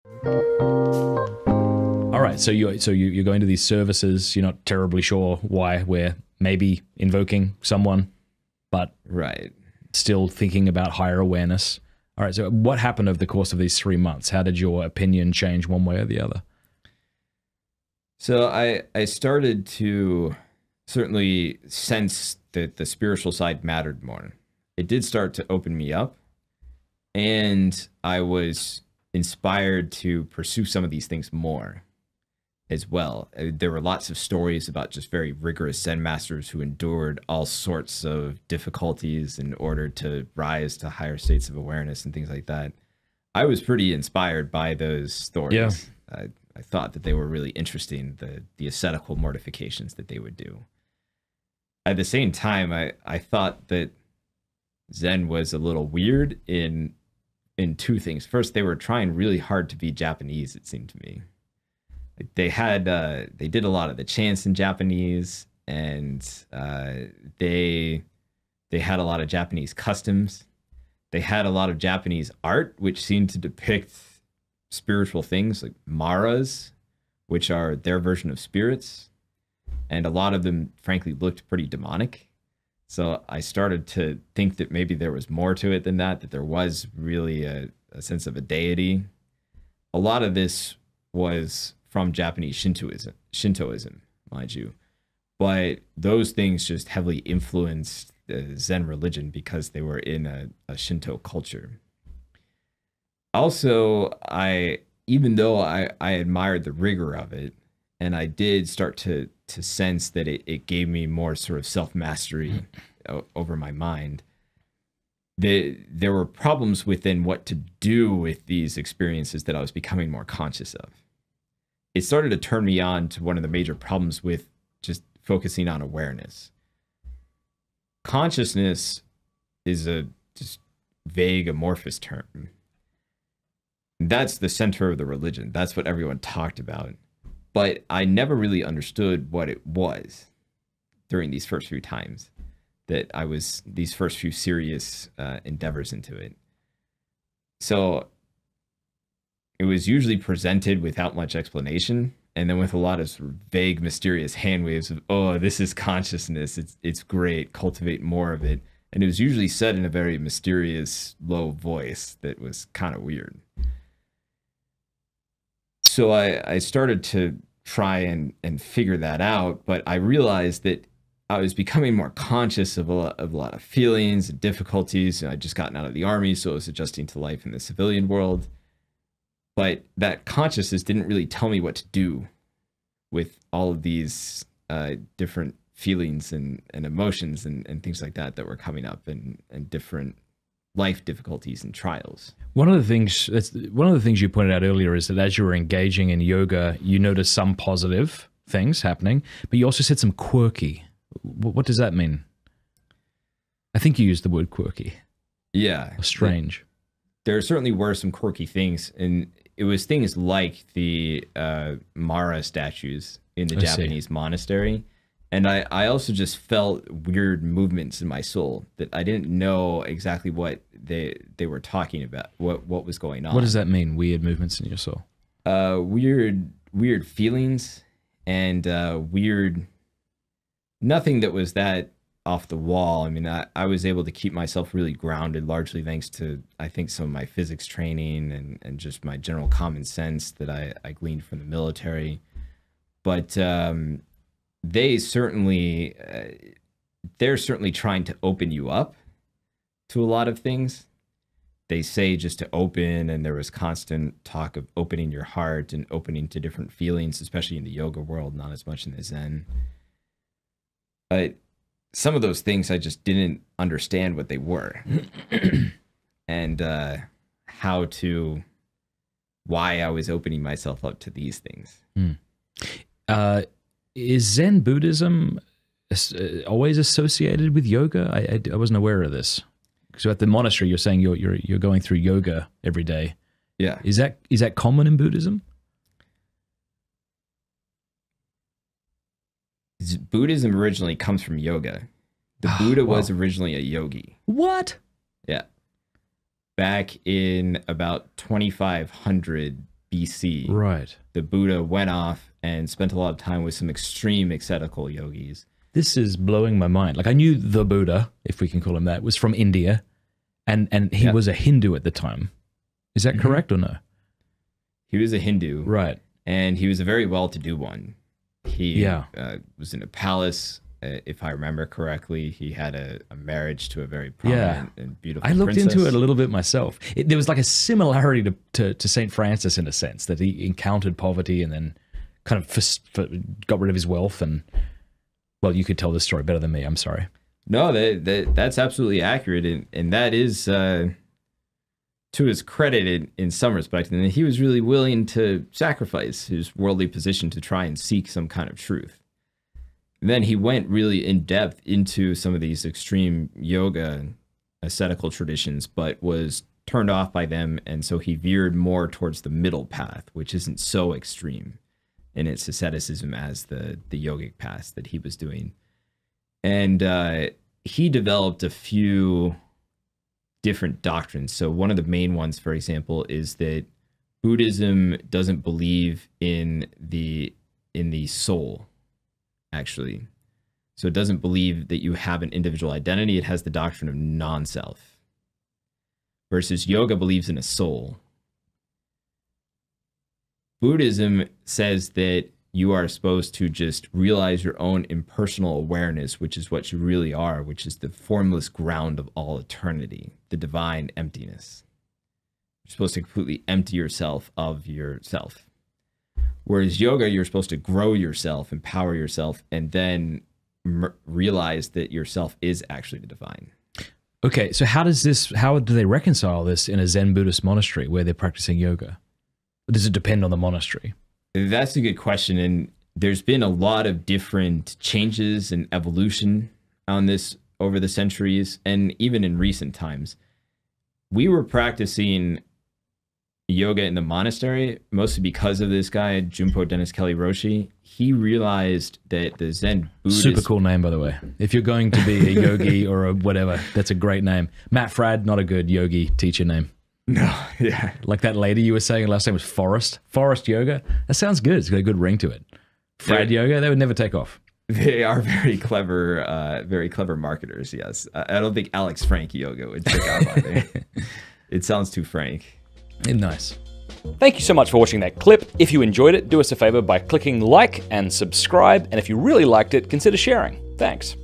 All right, so you're going to these services. You're not terribly sure why. We're maybe invoking someone, but Right. still thinking about higher awareness. All right, so what happened over the course of these 3 months? How did your opinion change one way or the other? So I started to certainly sense that the spiritual side mattered more. It did start to open me up, and I was inspired to pursue some of these things more as well. There were lots of stories about just very rigorous Zen masters who endured all sorts of difficulties in order to rise to higher states of awareness and things like that. I was pretty inspired by those stories. Yeah. I thought that they were really interesting, the ascetical mortifications that they would do. At the same time, I thought that Zen was a little weird in two things. First, they were trying really hard to be Japanese, it seemed to me. Like they did a lot of the chants in Japanese, and they had a lot of Japanese customs. They had a lot of Japanese art, which seemed to depict spiritual things like maras, which are their version of spirits. And a lot of them, frankly, looked pretty demonic. So I started to think that maybe there was more to it than that there was really a sense of a deity. A lot of this was from Japanese Shintoism, mind you. But those things just heavily influenced the Zen religion because they were in a Shinto culture. Also, even though I admired the rigor of it, and I did start to sense that it gave me more sort of self-mastery over my mind, there were problems within what to do with these experiences that I was becoming more conscious of. It started to turn me on to one of the major problems with just focusing on awareness. Consciousness is a just vague, amorphous term. That's the center of the religion. That's what everyone talked about. But I never really understood what it was during these first few times that I was, these first few serious endeavors into it. So it was usually presented without much explanation, and then with a lot of sort of vague, mysterious hand waves of, oh, this is consciousness. It's great. Cultivate more of it. And it was usually said in a very mysterious, low voice that was kind of weird. So I started to try and figure that out, but I realized that I was becoming more conscious of a lot of feelings and difficulties. I'd just gotten out of the army, so I was adjusting to life in the civilian world. But that consciousness didn't really tell me what to do with all of these different feelings and emotions and things like that were coming up, and different life difficulties and trials. One of the things you pointed out earlier is that as you were engaging in yoga, you noticed some positive things happening, but you also said some quirky. What does that mean? I think you used the word quirky. Yeah. Or strange. There certainly were some quirky things, and it was things like the Mara statues in the Japanese monastery. And I also just felt weird movements in my soul that I didn't know exactly what they were talking about, what was going on. What does that mean, weird movements in your soul? Weird feelings and weird, nothing that was that off the wall. I mean, I was able to keep myself really grounded, largely thanks to, I think, some of my physics training and just my general common sense that I gleaned from the military. But they're certainly trying to open you up to a lot of things. They say just to open, and there was constant talk of opening your heart and opening to different feelings, especially in the yoga world, not as much in the Zen. But some of those things I just didn't understand what they were and why I was opening myself up to these things. Is Zen Buddhism always associated with yoga? I wasn't aware of this. So at the monastery, you're saying you're going through yoga every day. Yeah. Is that common in Buddhism? Buddhism originally comes from yoga. The Buddha was originally a yogi. What? Yeah. Back in about 2500 BC. Right. The Buddha went off and spent a lot of time with some extreme ascetical yogis. This is blowing my mind. Like, I knew the Buddha, if we can call him that, was from India, and he was a Hindu at the time. Is that correct or no? He was a Hindu. Right. And he was a very well-to-do one. He Yeah. Was in a palace, if I remember correctly. He had a marriage to a very prominent and beautiful I looked princess. into it a little bit myself. There was like a similarity to St. Francis in a sense, that he encountered poverty and then kind of got rid of his wealth. And, well, you could tell this story better than me. I'm sorry. No, that's absolutely accurate. And that is, to his credit in some respect, and he was really willing to sacrifice his worldly position to try and seek some kind of truth. And then he went really in depth into some of these extreme yoga ascetical traditions, but was turned off by them, and so he veered more towards the middle path, which isn't so extreme in its asceticism as the yogic path that he was doing. And he developed a few different doctrines. So one of the main ones, for example, is that Buddhism doesn't believe in the soul, actually. So it doesn't believe that you have an individual identity. It has the doctrine of non-self. Versus yoga believes in a soul. Buddhism says that you are supposed to just realize your own impersonal awareness, which is what you really are, which is the formless ground of all eternity, the divine emptiness. You're supposed to completely empty yourself of yourself. Whereas yoga, you're supposed to grow yourself, empower yourself, and then realize that yourself is actually the divine. Okay, so how do they reconcile this in a Zen Buddhist monastery where they're practicing yoga? Does it depend on the monastery? That's a good question, and there's been a lot of different changes and evolution on this over the centuries, and even in recent times. We were practicing yoga in the monastery, mostly because of this guy, Junpo Dennis Kelly Roshi. He realized that the Zen Buddhist... Super cool name, by the way. If you're going to be a yogi or a whatever, that's a great name. Matt Fradd, not a good yogi teacher name. No, yeah. Like that lady you were saying last name was Forrest. Forrest Yoga. That sounds good. It's got a good ring to it. Fradd Yoga, they would never take off. They are very clever marketers, yes. I don't think Alex Frank Yoga would take off either. It sounds too frank. Nice. Thank you so much for watching that clip. If you enjoyed it, do us a favor by clicking like and subscribe. And if you really liked it, consider sharing. Thanks.